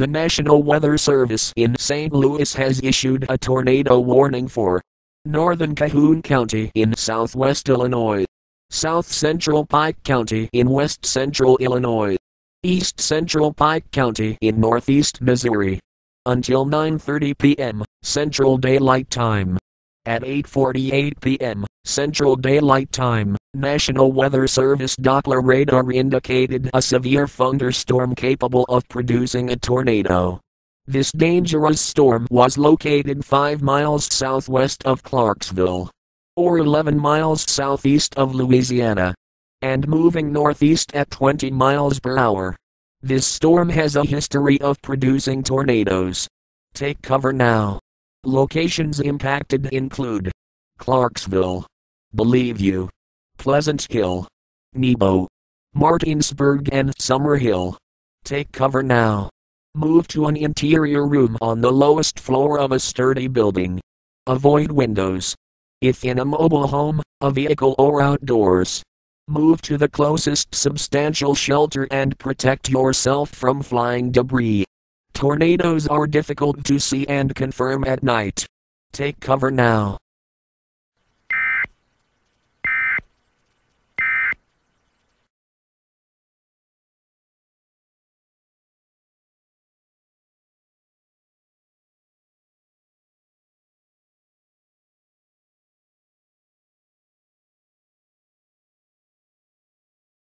The National Weather Service in St. Louis has issued a tornado warning for northern Calhoun County in southwest Illinois, south central Pike County in west central Illinois, east central Pike County in northeast Missouri. Until 9:30 p.m. Central Daylight Time. At 8:48 p.m. Central Daylight Time, National Weather Service Doppler radar indicated a severe thunderstorm capable of producing a tornado. This dangerous storm was located 5 miles southwest of Clarksville, or 11 miles southeast of Louisiana, and moving northeast at 20 miles per hour. This storm has a history of producing tornadoes. Take cover now. Locations impacted include Clarksville, Bellevue, Pleasant Hill, Nebo, Martinsburg and Summerhill. Take cover now. Move to an interior room on the lowest floor of a sturdy building. Avoid windows. If in a mobile home, a vehicle or outdoors, move to the closest substantial shelter and protect yourself from flying debris. Tornadoes are difficult to see and confirm at night. Take cover now.